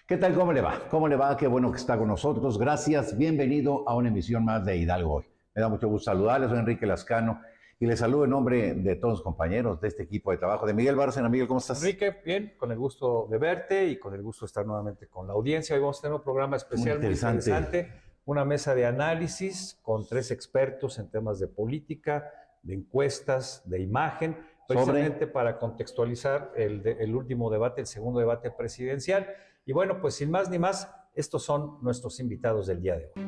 ¿Qué tal? ¿Cómo le va? ¿Cómo le va? Qué bueno que está con nosotros. Gracias. Bienvenido a una emisión más de Hidalgo Hoy. Me da mucho gusto saludarles. Soy Enrique Lascano y les saludo en nombre de todos los compañeros de este equipo de trabajo. De Miguel Bárcena. Miguel, ¿cómo estás? Enrique, bien, con el gusto de verte y con el gusto de estar nuevamente con la audiencia. Hoy vamos a tener un programa Muy especial, muy interesante. interesante, una mesa de análisis con tres expertos en temas de política, de encuestas, de imagen, Sobre. precisamente para contextualizar el último debate, el segundo debate presidencial. Y bueno, pues sin más ni más, estos son nuestros invitados del día de hoy.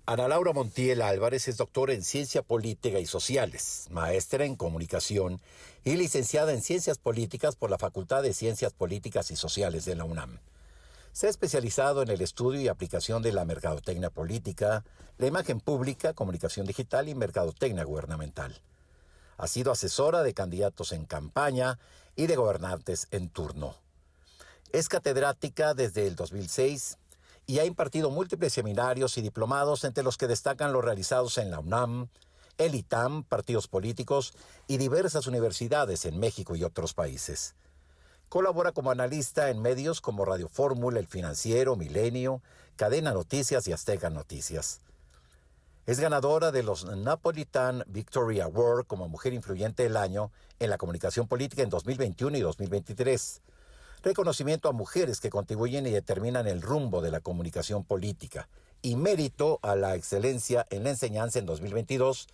Ana Laura Montiel Álvarez es doctora en Ciencia Política y Sociales, maestra en Comunicación y licenciada en Ciencias Políticas por la Facultad de Ciencias Políticas y Sociales de la UNAM. Se ha especializado en el estudio y aplicación de la mercadotecnia política, la imagen pública, comunicación digital y mercadotecnia gubernamental. Ha sido asesora de candidatos en campaña y de gobernantes en turno. Es catedrática desde el 2006 y ha impartido múltiples seminarios y diplomados, entre los que destacan los realizados en la UNAM, el ITAM, partidos políticos y diversas universidades en México y otros países. Colabora como analista en medios como Radio Fórmula, El Financiero, Milenio, Cadena Noticias y Azteca Noticias. Es ganadora de los Napolitan Victory Award como Mujer Influyente del Año en la comunicación política en 2021 y 2023. Reconocimiento a mujeres que contribuyen y determinan el rumbo de la comunicación política, y mérito a la excelencia en la enseñanza en 2022,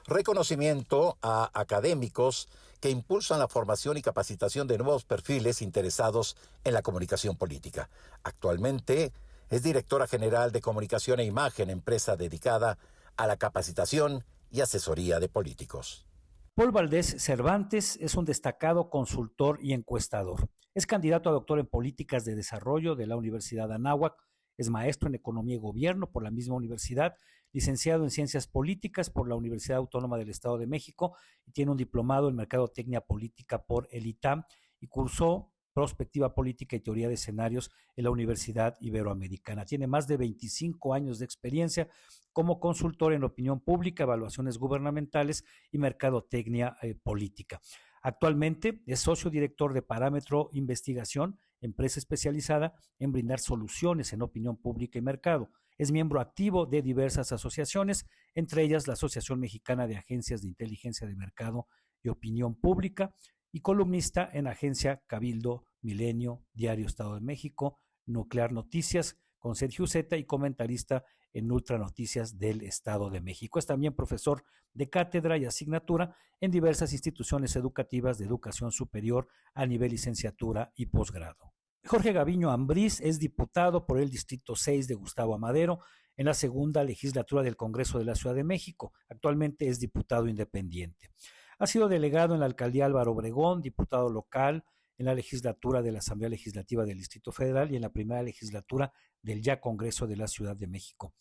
reconocimiento a académicos que impulsan la formación y capacitación de nuevos perfiles interesados en la comunicación política. Actualmente es directora general de Comunicación e Imagen, empresa dedicada a la capacitación y asesoría de políticos. Paul Valdés Cervantes es un destacado consultor y encuestador. Es candidato a doctor en Políticas de Desarrollo de la Universidad de Anáhuac, es maestro en Economía y Gobierno por la misma universidad, licenciado en Ciencias Políticas por la Universidad Autónoma del Estado de México y tiene un diplomado en Mercadotecnia Política por el ITAM y cursó Prospectiva Política y Teoría de Escenarios en la Universidad Iberoamericana. Tiene más de 25 años de experiencia como consultor en opinión pública, evaluaciones gubernamentales y mercadotecnia política. Actualmente es socio director de Parámetro Investigación, empresa especializada en brindar soluciones en opinión pública y mercado. Es miembro activo de diversas asociaciones, entre ellas la Asociación Mexicana de Agencias de Inteligencia de Mercado y Opinión Pública, y columnista en Agencia Cabildo, Milenio, Diario Estado de México, Nuclear Noticias, con Sergio Uceta, y comentarista en Ultra Noticias del Estado de México. Es también profesor de cátedra y asignatura en diversas instituciones educativas de educación superior a nivel licenciatura y posgrado. Jorge Gaviño Ambrís es diputado por el Distrito 6 de Gustavo Amadero en la segunda legislatura del Congreso de la Ciudad de México. Actualmente es diputado independiente. Ha sido delegado en la alcaldía Álvaro Obregón, diputado local en la legislatura de la Asamblea Legislativa del Distrito Federal y en la primera legislatura del ya Congreso de la Ciudad de México.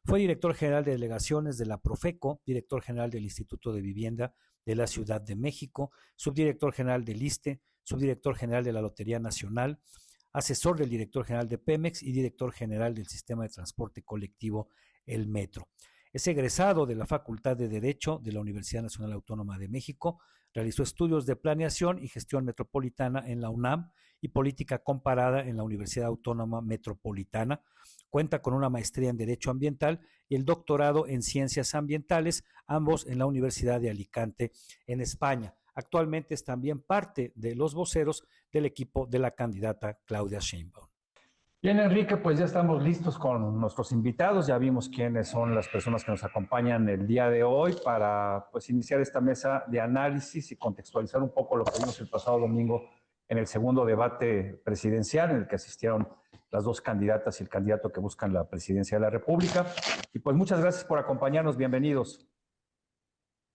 Fue director general de delegaciones de la Profeco, director general del Instituto de Vivienda de la Ciudad de México, subdirector general del ISSSTE, subdirector general de la Lotería Nacional, asesor del director general de Pemex y director general del Sistema de Transporte Colectivo, el Metro. Es egresado de la Facultad de Derecho de la Universidad Nacional Autónoma de México, realizó estudios de planeación y gestión metropolitana en la UNAM y política comparada en la Universidad Autónoma Metropolitana. Cuenta con una maestría en Derecho Ambiental y el doctorado en Ciencias Ambientales, ambos en la Universidad de Alicante, en España. Actualmente es también parte de los voceros del equipo de la candidata Claudia Sheinbaum. Bien, Enrique, pues ya estamos listos con nuestros invitados. Ya vimos quiénes son las personas que nos acompañan el día de hoy para pues iniciar esta mesa de análisis y contextualizar un poco lo que vimos el pasado domingo en el segundo debate presidencial, en el que asistieron las dos candidatas y el candidato que buscan la presidencia de la República. Y pues muchas gracias por acompañarnos. Bienvenidos.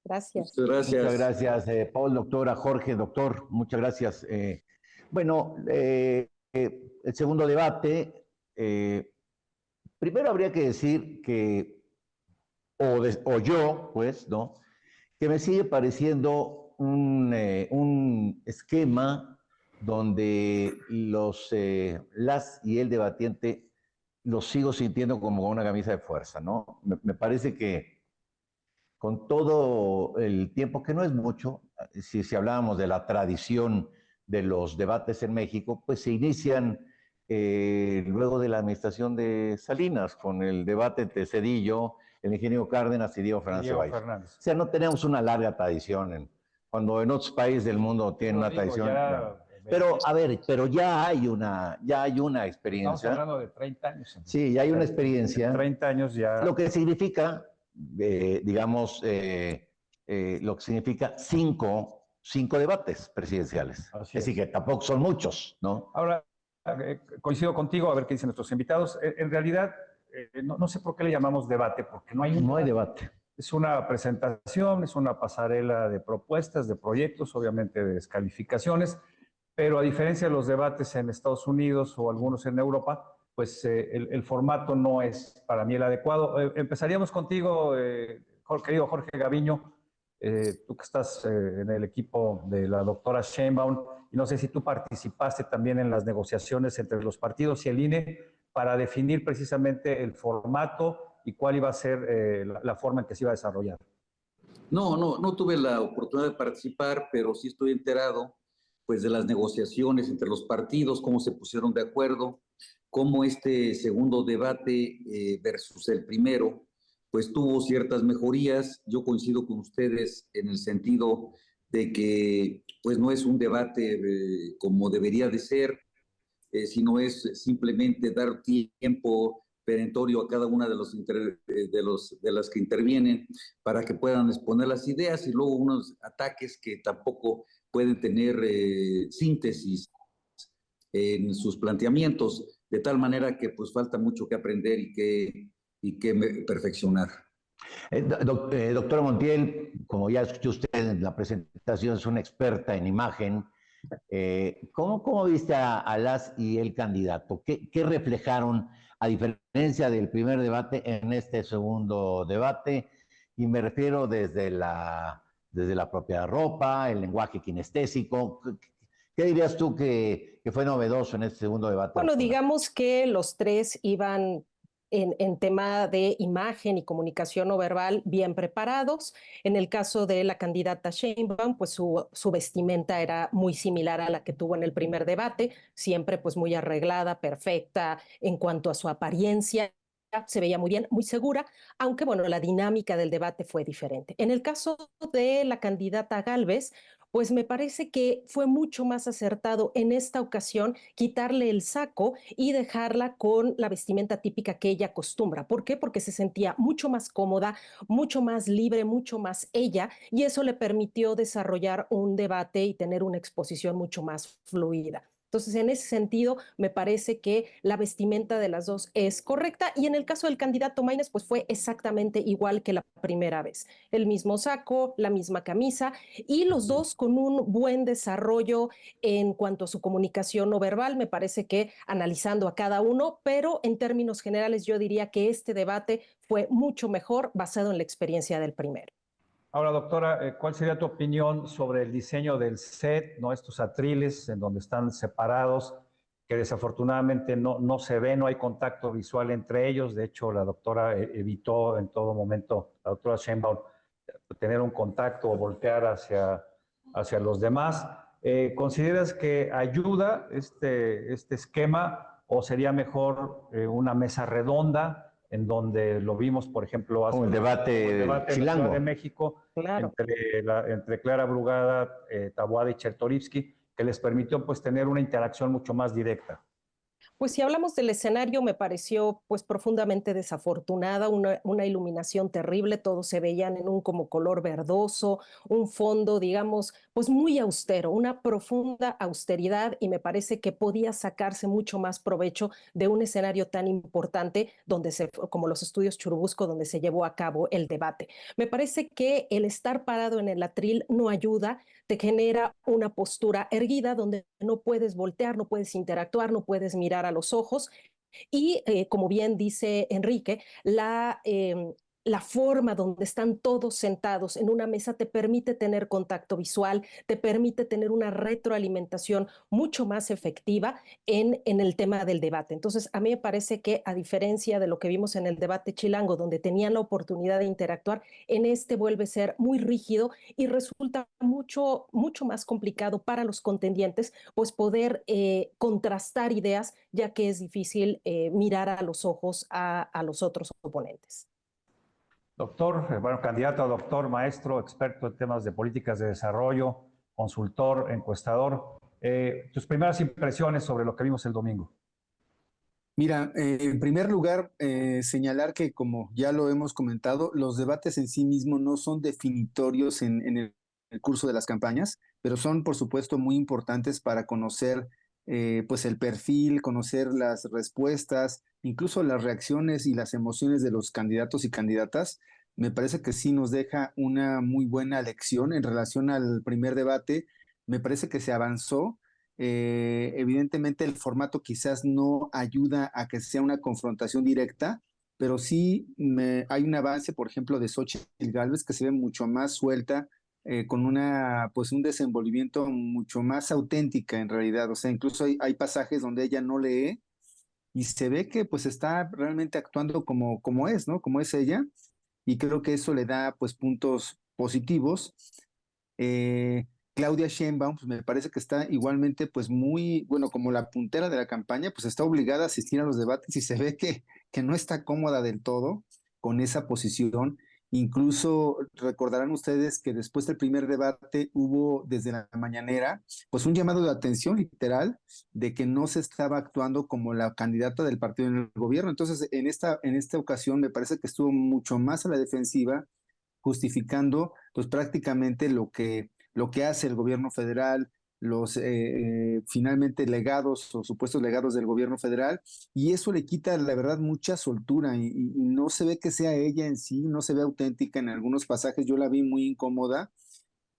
Gracias. Muchas gracias, Paul, doctora, Jorge, doctor, muchas gracias. El segundo debate, primero habría que decir que, yo, pues, ¿no? Que me sigue pareciendo un esquema donde las y el debatiente los sigo sintiendo como una camisa de fuerza, ¿no? Me parece que con todo el tiempo, que no es mucho, si hablábamos de la tradición de los debates en México, pues se inician luego de la administración de Salinas, con el debate entre Zedillo, el ingeniero Cárdenas y Diego Fernández Ceballos. O sea, no tenemos una larga tradición, cuando en otros países del mundo tienen una tradición. Pero, a ver, pero ya hay una experiencia. Estamos hablando de 30 años. Sí, ya hay una experiencia. 30 años ya. Lo que significa, digamos, lo que significa cinco debates presidenciales. Así es decir, que tampoco son muchos, ¿no? Ahora, coincido contigo, a ver qué dicen nuestros invitados. En realidad, no sé por qué le llamamos debate, porque no hay debate. Es una presentación, es una pasarela de propuestas, de proyectos, obviamente de descalificaciones, pero a diferencia de los debates en Estados Unidos o algunos en Europa, pues el formato no es para mí el adecuado. Empezaríamos contigo, querido Jorge Gaviño, tú que estás en el equipo de la doctora Sheinbaum, y no sé si tú participaste también en las negociaciones entre los partidos y el INE para definir precisamente el formato y cuál iba a ser la forma en que se iba a desarrollar. No tuve la oportunidad de participar, pero sí estoy enterado pues, de las negociaciones entre los partidos, cómo se pusieron de acuerdo, cómo este segundo debate versus el primero, pues tuvo ciertas mejorías. Yo coincido con ustedes en el sentido de que pues no es un debate como debería de ser, sino es simplemente dar tiempo perentorio a cada una de las que intervienen para que puedan exponer las ideas, y luego unos ataques que tampoco pueden tener síntesis en sus planteamientos, de tal manera que pues falta mucho que aprender y que perfeccionar. Doctora Montiel, como ya escuchó usted en la presentación, es una experta en imagen. ¿Cómo viste a las y el candidato? ¿Qué reflejaron, a diferencia del primer debate, en este segundo debate? Y me refiero desde la propia ropa, el lenguaje kinestésico. ¿Qué dirías tú que fue novedoso en este segundo debate? Bueno, digamos que los tres iban en tema de imagen y comunicación no verbal bien preparados. En el caso de la candidata Sheinbaum, pues su vestimenta era muy similar a la que tuvo en el primer debate, siempre pues muy arreglada, perfecta en cuanto a su apariencia. Se veía muy bien, muy segura, aunque bueno, la dinámica del debate fue diferente. En el caso de la candidata Gálvez, pues me parece que fue mucho más acertado en esta ocasión quitarle el saco y dejarla con la vestimenta típica que ella acostumbra. ¿Por qué? Porque se sentía mucho más cómoda, mucho más libre, mucho más ella, y eso le permitió desarrollar un debate y tener una exposición mucho más fluida. Entonces, en ese sentido, me parece que la vestimenta de las dos es correcta, y en el caso del candidato Maínez, pues fue exactamente igual que la primera vez. El mismo saco, la misma camisa, y los dos con un buen desarrollo en cuanto a su comunicación no verbal. Me parece que analizando a cada uno, pero en términos generales yo diría que este debate fue mucho mejor basado en la experiencia del primero. Ahora, doctora, ¿cuál sería tu opinión sobre el diseño del set, ¿no? Estos atriles en donde están separados, que desafortunadamente no se ve, no hay contacto visual entre ellos? De hecho, la doctora evitó en todo momento, la doctora Sheinbaum, tener un contacto o voltear hacia los demás. ¿Consideras que ayuda este esquema, o sería mejor una mesa redonda, en donde lo vimos, por ejemplo, hace el debate en la Ciudad de México, claro, entre Clara Brugada, Taboada y Chertorivsky, que les permitió pues tener una interacción mucho más directa? Pues si hablamos del escenario, me pareció pues profundamente desafortunada, una iluminación terrible, todos se veían en un como color verdoso, un fondo, digamos, pues muy austero, una profunda austeridad, y me parece que podía sacarse mucho más provecho de un escenario tan importante como los estudios Churubusco, donde se llevó a cabo el debate. Me parece que el estar parado en el atril no ayuda, te genera una postura erguida donde no puedes voltear, no puedes interactuar, no puedes mirar a los ojos, y como bien dice Enrique, la forma donde están todos sentados en una mesa te permite tener contacto visual, te permite tener una retroalimentación mucho más efectiva en el tema del debate. Entonces, a mí me parece que a diferencia de lo que vimos en el debate chilango, donde tenían la oportunidad de interactuar, en este vuelve a ser muy rígido y resulta mucho más complicado para los contendientes, pues poder contrastar ideas, ya que es difícil mirar a los ojos a los otros oponentes. Doctor, bueno, candidato a doctor, maestro, experto en temas de políticas de desarrollo, consultor, encuestador. Tus primeras impresiones sobre lo que vimos el domingo. Mira, en primer lugar, señalar que, como ya lo hemos comentado, los debates en sí mismos no son definitorios en el curso de las campañas, pero son, por supuesto, muy importantes para conocer pues el perfil, conocer las respuestas, incluso las reacciones y las emociones de los candidatos y candidatas. Me parece que sí nos deja una muy buena lección en relación al primer debate. Me parece que se avanzó. Evidentemente el formato quizás no ayuda a que sea una confrontación directa, pero sí hay un avance, por ejemplo, de Xóchitl Gálvez, que se ve mucho más suelta, con pues un desenvolvimiento mucho más auténtica en realidad. O sea, incluso hay pasajes donde ella no lee y se ve que pues está realmente actuando como es, ¿no? Como es ella, y creo que eso le da pues puntos positivos. Claudia Sheinbaum, pues me parece que está igualmente, pues muy, bueno, como la puntera de la campaña, pues está obligada a asistir a los debates y se ve que no está cómoda del todo con esa posición. Incluso recordarán ustedes que después del primer debate hubo desde la mañanera, pues un llamado de atención literal de que no se estaba actuando como la candidata del partido en el gobierno. Entonces, en esta ocasión me parece que estuvo mucho más a la defensiva, justificando pues prácticamente lo que hace el gobierno federal, los finalmente legados o supuestos legados del gobierno federal, y eso le quita, la verdad, mucha soltura y no se ve que sea ella en sí, no se ve auténtica en algunos pasajes. Yo la vi muy incómoda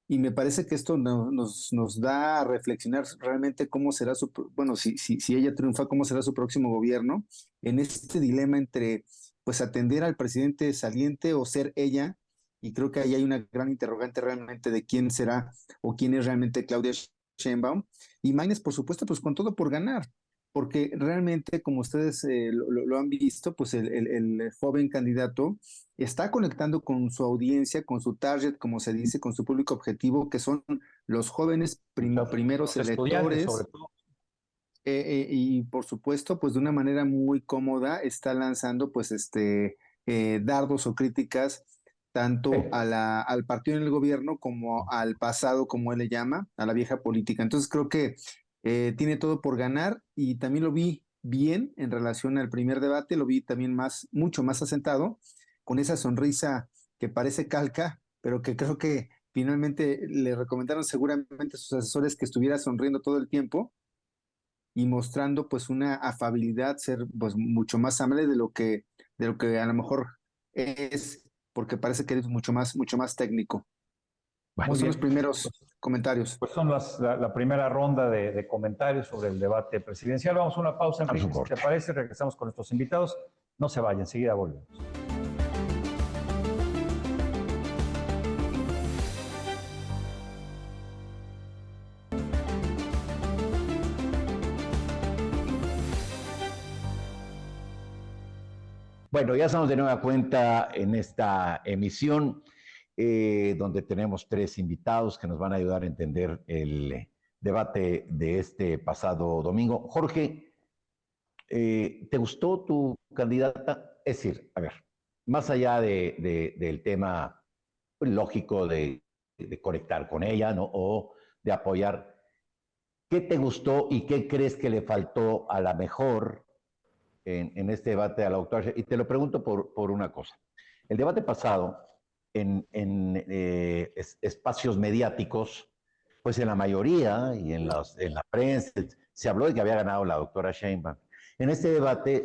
y me parece que esto nos da a reflexionar realmente cómo será bueno, si ella triunfa, cómo será su próximo gobierno en este dilema entre pues atender al presidente saliente o ser ella. Y creo que ahí hay una gran interrogante realmente de quién será o quién es realmente Claudia Sheinbaum. Y Maines, por supuesto, pues con todo por ganar, porque realmente, como ustedes lo han visto, pues el joven candidato está conectando con su audiencia, con su target, como se dice, con su público objetivo, que son los jóvenes primeros Los estudiantes, electores. sobre todo. Y por supuesto, pues de una manera muy cómoda está lanzando pues dardos o críticas tanto Sí. al partido en el gobierno como al pasado, como él le llama, a la vieja política. Entonces creo que tiene todo por ganar y también lo vi bien en relación al primer debate, lo vi también mucho más asentado, con esa sonrisa que parece calca, pero que creo que finalmente le recomendaron seguramente a sus asesores que estuviera sonriendo todo el tiempo y mostrando pues una afabilidad, ser pues mucho más amable de lo que a lo mejor es, porque parece que eres mucho más técnico. Muy Esos son los bien. primeros comentarios. Pues son la primera ronda de comentarios sobre el debate presidencial. Vamos a una pausa, Enrique, si te parece. Regresamos con nuestros invitados. No se vayan, enseguida volvemos. Bueno, ya estamos de nueva cuenta en esta emisión, donde tenemos tres invitados que nos van a ayudar a entender el debate de este pasado domingo. Jorge, ¿te gustó tu candidata? Es decir, a ver, más allá del tema lógico de conectar con ella, ¿no? O de apoyar, ¿qué te gustó y qué crees que le faltó a la mejor en este debate a la doctora? Y te lo pregunto por una cosa. El debate pasado, en espacios mediáticos, pues en la mayoría y en la prensa, se habló de que había ganado la doctora Sheinbaum. En este debate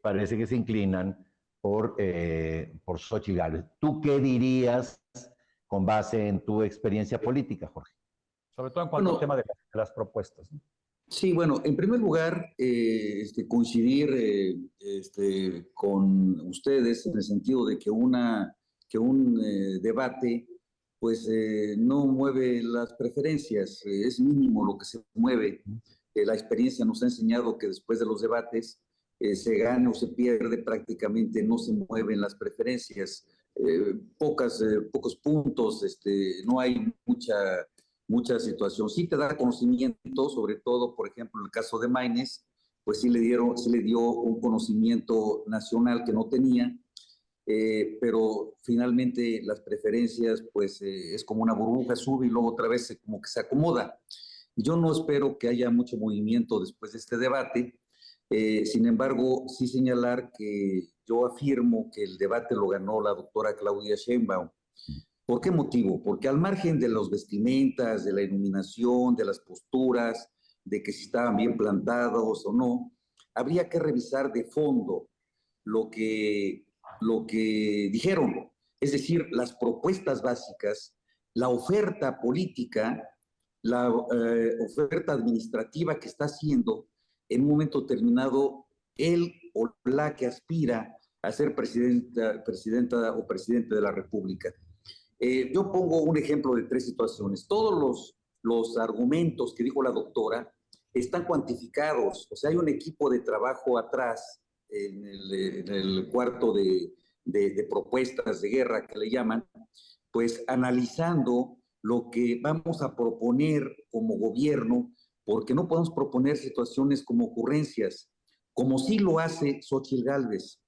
parece que se inclinan por Xóchitl Gálvez. ¿Tú qué dirías con base en tu experiencia política, Jorge? Sobre todo en cuanto al tema de las propuestas, ¿no? Sí, bueno, en primer lugar, coincidir con ustedes en el sentido de que, que un debate pues no mueve las preferencias, es mínimo lo que se mueve. La experiencia nos ha enseñado que después de los debates se gane o se pierde, prácticamente no se mueven las preferencias. Pocos puntos, no hay mucha situación. Sí te da conocimiento, sobre todo, por ejemplo, en el caso de Maines, pues sí le dio un conocimiento nacional que no tenía, pero finalmente las preferencias, pues es como una burbuja, sube y luego otra vez como que se acomoda. Yo no espero que haya mucho movimiento después de este debate. Sin embargo, sí señalar que yo afirmo que el debate lo ganó la doctora Claudia Sheinbaum. ¿Por qué motivo? Porque al margen de los vestimentas, de la iluminación, de las posturas, de que si estaban bien plantados o no, habría que revisar de fondo lo que, lo que dijeron, es decir, las propuestas básicas, la oferta política, la oferta administrativa que está haciendo en un momento determinado él o la que aspira a ser presidenta o presidente de la República. Yo pongo un ejemplo de tres situaciones. Todos los argumentos que dijo la doctora están cuantificados, o sea, hay un equipo de trabajo atrás en el cuarto de propuestas de guerra que le llaman, pues analizando lo que vamos a proponer como gobierno, porque no podemos proponer situaciones como ocurrencias, como sí lo hace Xóchitl Gálvez.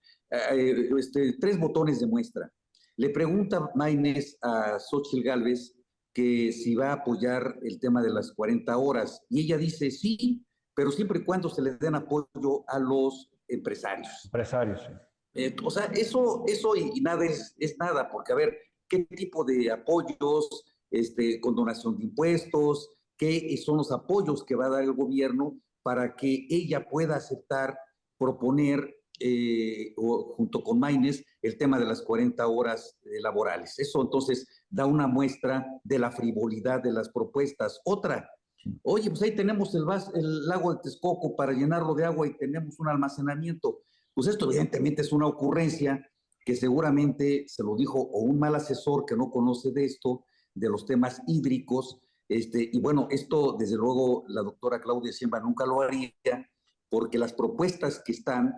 Tres botones de muestra. Le pregunta Maines a Xóchitl Gálvez que si va a apoyar el tema de las 40 horas, y ella dice sí, pero siempre y cuando se le den apoyo a los empresarios. Empresarios, sí. O sea, eso y nada es nada, porque a ver, ¿qué tipo de apoyos, con donación de impuestos, qué son los apoyos que va a dar el gobierno para que ella pueda aceptar, proponer, junto con Maines, el tema de las 40 horas laborales? Eso entonces da una muestra de la frivolidad de las propuestas. Otra, oye, pues ahí tenemos el lago de Texcoco para llenarlo de agua y tenemos un almacenamiento. Pues esto evidentemente es una ocurrencia que seguramente se lo dijo o un mal asesor que no conoce de esto, de los temas hídricos, y bueno, esto desde luego la doctora Claudia Sheinbaum nunca lo haría, porque las propuestas que están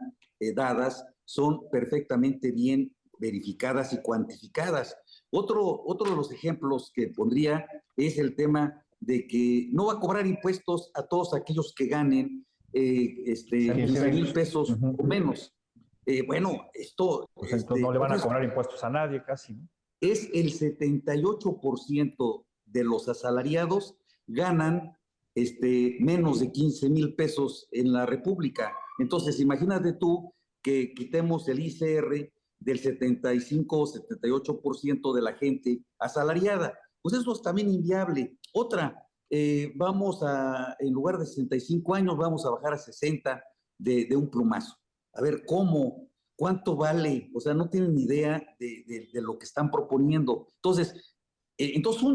dadas son perfectamente bien verificadas y cuantificadas. Otro de los ejemplos que pondría es el tema de que no va a cobrar impuestos a todos aquellos que ganen 15,000 pesos o menos. Bueno, esto... Pues entonces no le van a cobrar impuestos a nadie casi, ¿no? Es el 78% de los asalariados ganan menos de 15,000 pesos en la República. Entonces, imagínate tú que quitemos el ICR del 75 o 78% de la gente asalariada. Pues eso es también inviable. Otra, en lugar de 65 años, vamos a bajar a 60 de un plumazo. A ver, ¿cómo? ¿Cuánto vale? O sea, no tienen ni idea de lo que están proponiendo. Entonces un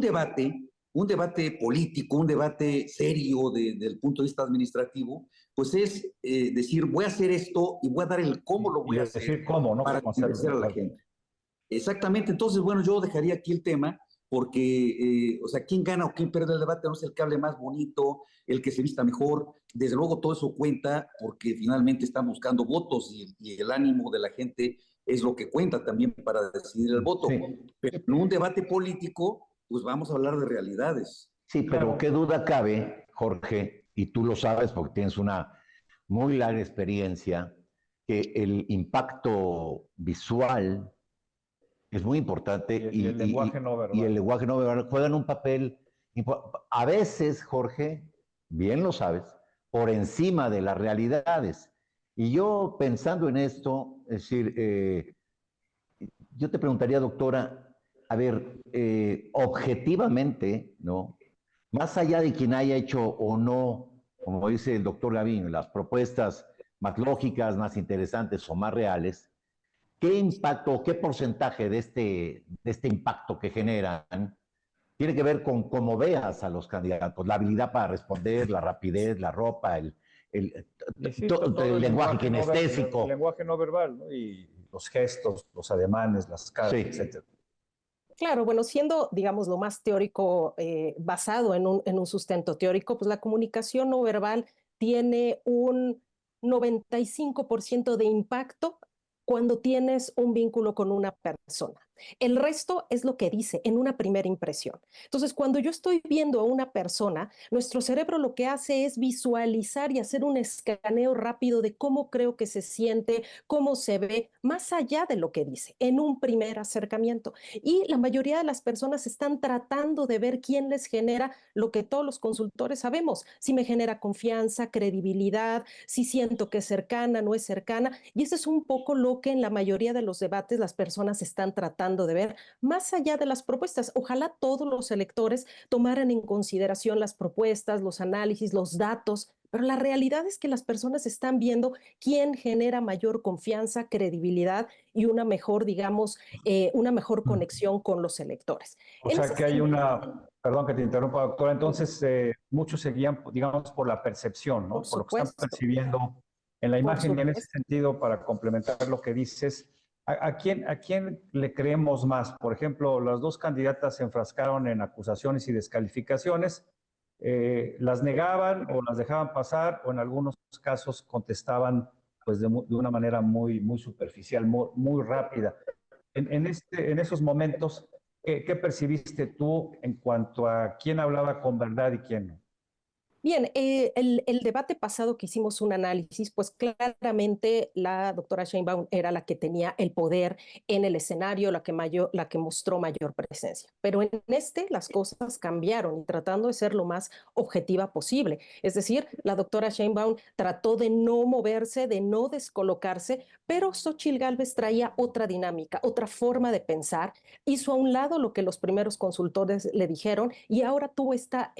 debate político, un debate serio desde el punto de vista administrativo, pues es decir, voy a hacer esto y voy a dar el cómo lo voy a hacer. Decir cómo, ¿no? Para convencer a la gente. Exactamente. Entonces, bueno, yo dejaría aquí el tema porque, o sea, quién gana o quién pierde el debate no es el que hable más bonito, el que se vista mejor. Desde luego todo eso cuenta porque finalmente están buscando votos y el ánimo de la gente es lo que cuenta también para decidir el voto. Sí. Pero en un debate político, pues vamos a hablar de realidades. Sí, pero qué duda cabe, Jorge, y tú lo sabes porque tienes una muy larga experiencia, que el impacto visual es muy importante y el lenguaje no verbal. Y el lenguaje no verbal juegan un papel, a veces, Jorge, bien lo sabes, por encima de las realidades. Y yo pensando en esto, es decir, yo te preguntaría, doctora, a ver, objetivamente, ¿no? Más allá de quien haya hecho o no, como dice el doctor Lavín, las propuestas más lógicas, más interesantes o más reales, ¿qué impacto o qué porcentaje de este impacto que generan tiene que ver con cómo veas a los candidatos, la habilidad para responder, la rapidez, la ropa, Todo el el lenguaje no verbal, el kinestésico. lenguaje no verbal, ¿no? Y los gestos, los ademanes, las caras, Sí. etcétera. Claro, bueno, siendo, digamos, lo más teórico, basado en un sustento teórico, pues la comunicación no verbal tiene un 95% de impacto cuando tienes un vínculo con una persona. El resto es lo que dice en una primera impresión. Entonces, cuando yo estoy viendo a una persona, nuestro cerebro lo que hace es visualizar y hacer un escaneo rápido de cómo creo que se siente, cómo se ve, más allá de lo que dice, en un primer acercamiento. Y la mayoría de las personas están tratando de ver quién les genera lo que todos los consultores sabemos, si me genera confianza, credibilidad, si siento que es cercana, no es cercana. Y eso es un poco lo que en la mayoría de los debates las personas están tratando de ver, más allá de las propuestas. Ojalá todos los electores tomaran en consideración las propuestas, los análisis, los datos, pero la realidad es que las personas están viendo quién genera mayor confianza, credibilidad y una mejor, digamos, una mejor conexión con los electores. O En sea ese que hay sentido, perdón que te interrumpa, doctora, entonces muchos se guían, digamos, por la percepción, por ¿no? Por lo que están supuesto, percibiendo en la por imagen. Y en ese supuesto. sentido, para complementar lo que dices, a quién le creemos más? Por ejemplo, las dos candidatas se enfrascaron en acusaciones y descalificaciones, las negaban o las dejaban pasar, o en algunos casos contestaban pues de una manera muy superficial, muy rápida. En esos momentos, ¿qué percibiste tú en cuanto a quién hablaba con verdad y quién no? Bien, el debate pasado que hicimos un análisis, pues claramente la doctora Sheinbaum era la que tenía el poder en el escenario, la que mostró mayor presencia. Pero en este las cosas cambiaron y tratando de ser lo más objetiva posible. Es decir, la doctora Sheinbaum trató de no moverse, de no descolocarse, pero Xóchitl Gálvez traía otra dinámica, otra forma de pensar, hizo a un lado lo que los primeros consultores le dijeron y ahora tuvo esta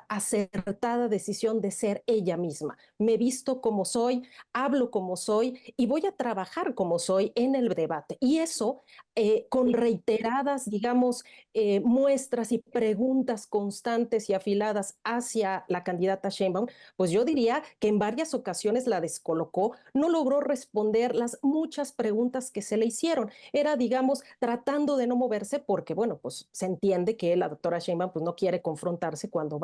acertada decisión de ser ella misma. Me visto como soy, hablo como soy y voy a trabajar como soy en el debate. Y eso, con reiteradas, digamos, muestras y preguntas constantes y afiladas hacia la candidata Sheinbaum, pues yo diría que en varias ocasiones la descolocó, no logró responder las muchas preguntas que se le hicieron. Era, digamos, tratando de no moverse porque, bueno, pues se entiende que la doctora Sheinbaum pues no quiere confrontarse cuando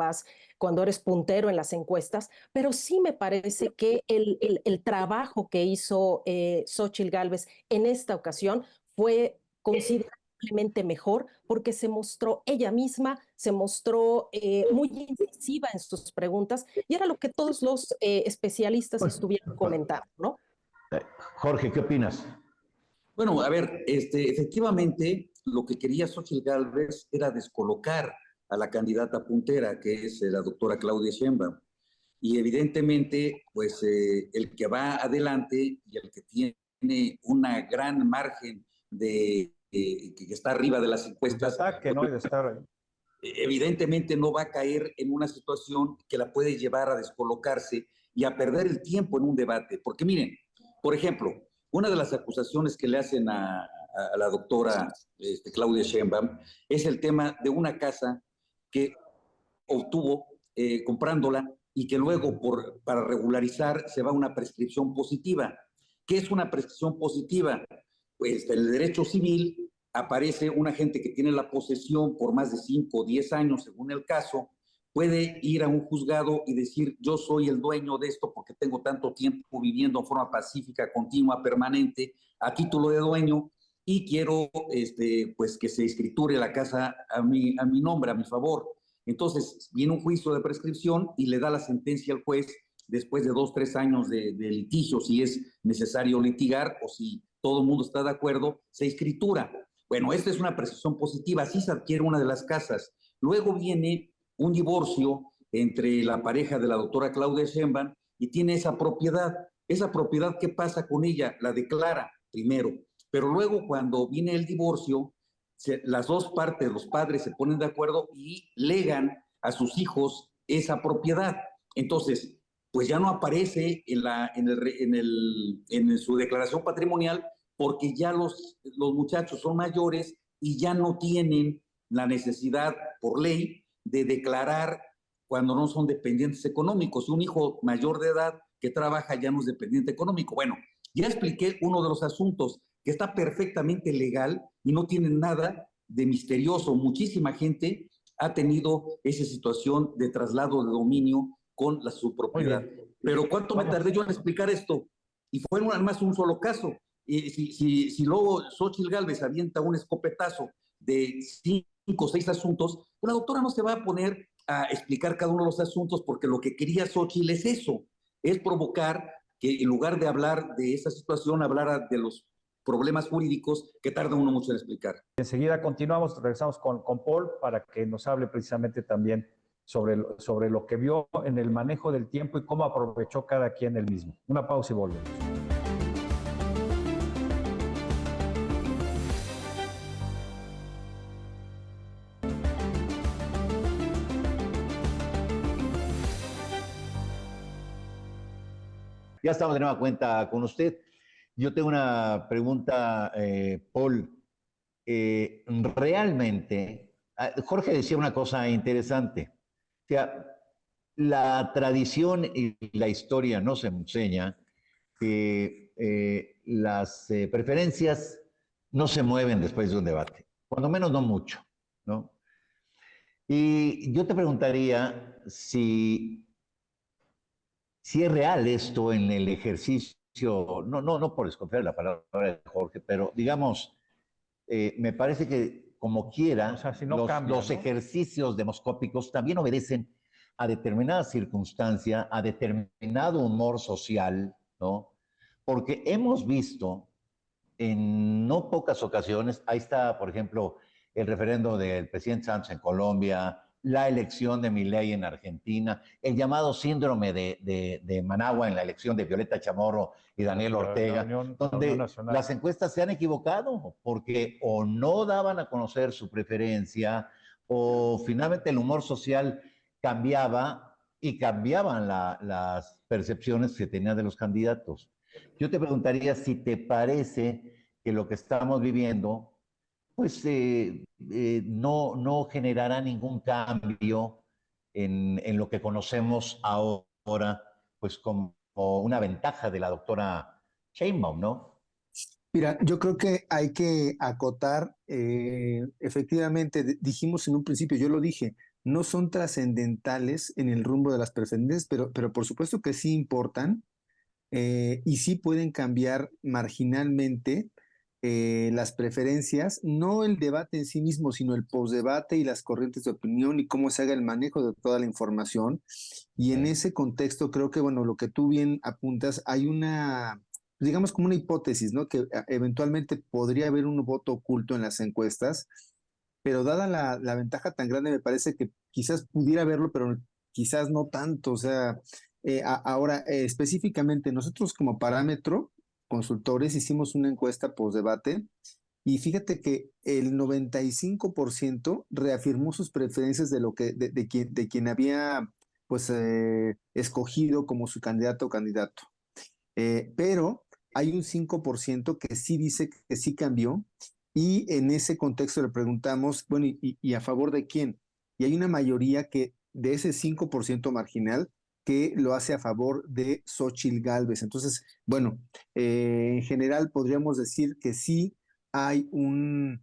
eres puntero en las encuestas, pero sí me parece que el trabajo que hizo Xóchitl Gálvez en esta ocasión fue considerablemente mejor porque se mostró ella misma, se mostró muy incisiva en sus preguntas y era lo que todos los especialistas estuvieron comentando, ¿no? Jorge, ¿qué opinas? Bueno, a ver, efectivamente, lo que quería Xóchitl Gálvez era descolocar a la candidata puntera, que es la doctora Claudia Sheinbaum. Y evidentemente, pues el que va adelante y el que tiene una gran margen de que está arriba de las encuestas, De ataque, ¿no? Y de estar... evidentemente no va a caer en una situación que la puede llevar a descolocarse y a perder el tiempo en un debate. Porque miren, por ejemplo, una de las acusaciones que le hacen a la doctora Claudia Sheinbaum es el tema de una casa que obtuvo comprándola y que luego para regularizar se va a una prescripción positiva. ¿Qué es una prescripción positiva? Pues en el derecho civil aparece una gente que tiene la posesión por más de 5 o 10 años, según el caso, puede ir a un juzgado y decir, yo soy el dueño de esto porque tengo tanto tiempo viviendo en forma pacífica, continua, permanente, a título de dueño, y quiero pues que se escriture la casa a mi nombre, a mi favor. Entonces, viene un juicio de prescripción y le da la sentencia al juez después de 2, 3 años de litigio, si es necesario litigar o si todo el mundo está de acuerdo, se escritura. Bueno, esta es una prescripción positiva, así se adquiere una de las casas. Luego viene un divorcio entre la pareja de la doctora Claudia Sheinbaum y tiene esa propiedad. Esa propiedad, ¿qué pasa con ella? La declara primero, pero luego cuando viene el divorcio, las dos partes, los padres se ponen de acuerdo y legan a sus hijos esa propiedad. Entonces, pues ya no aparece en su declaración patrimonial porque ya los muchachos son mayores y ya no tienen la necesidad por ley de declarar cuando no son dependientes económicos. Un hijo mayor de edad que trabaja ya no es dependiente económico. Bueno, ya expliqué uno de los asuntos que está perfectamente legal y no tiene nada de misterioso. Muchísima gente ha tenido esa situación de traslado de dominio con su propiedad. Pero ¿cuánto me tardé yo en explicar esto? Y fue además un solo caso. Si luego Xóchitl Gálvez avienta un escopetazo de 5 o 6 asuntos, pues la doctora no se va a poner a explicar cada uno de los asuntos, porque lo que quería Xóchitl es eso, es provocar que en lugar de hablar de esa situación, hablara de los problemas jurídicos que tarda uno mucho en explicar. Enseguida continuamos, regresamos con Paul para que nos hable precisamente también sobre lo que vio en el manejo del tiempo y cómo aprovechó cada quien el mismo. Una pausa y volvemos. Ya estamos de nueva cuenta con usted. Yo tengo una pregunta, Paul. Realmente, Jorge decía una cosa interesante. O sea, la tradición y la historia nos enseña que las preferencias no se mueven después de un debate, cuando menos no mucho, ¿no? Y yo te preguntaría si es real esto en el ejercicio, no por desconfiar de la palabra de Jorge, pero digamos, me parece que como quiera, O sea, si no los cambia, ¿no? ejercicios demoscópicos también obedecen a determinada circunstancia, a determinado humor social, ¿no? Porque hemos visto en no pocas ocasiones, ahí está, por ejemplo, el referendo del presidente Santos en Colombia, la elección de Milei en Argentina, el llamado síndrome de Managua en la elección de Violeta Chamorro y Daniel Ortega, donde las encuestas se han equivocado porque o no daban a conocer su preferencia o finalmente el humor social cambiaba y cambiaban las percepciones que tenían de los candidatos. Yo te preguntaría si te parece que lo que estamos viviendo pues no generará ningún cambio en lo que conocemos ahora, pues como una ventaja de la doctora Sheinbaum, ¿no? Mira, yo creo que hay que acotar, efectivamente, dijimos en un principio, yo lo dije, no son trascendentales en el rumbo de las preferencias, pero por supuesto que sí importan y sí pueden cambiar marginalmente las preferencias, no el debate en sí mismo, sino el posdebate y las corrientes de opinión y cómo se haga el manejo de toda la información. Y en ese contexto creo que, bueno, lo que tú bien apuntas, hay una, digamos como una hipótesis, ¿no? Que eventualmente podría haber un voto oculto en las encuestas, pero dada la ventaja tan grande, me parece que quizás pudiera haberlo, pero quizás no tanto. O sea, ahora, específicamente, nosotros como parámetro, consultores, hicimos una encuesta post-debate y fíjate que el 95% reafirmó sus preferencias de quien había pues escogido como su candidato o candidato. Pero hay un 5% que sí dice que sí cambió y en ese contexto le preguntamos, bueno, ¿y a favor de quién? Y hay una mayoría que de ese 5% marginal que lo hace a favor de Xóchitl Gálvez. Entonces, bueno, en general podríamos decir que sí hay un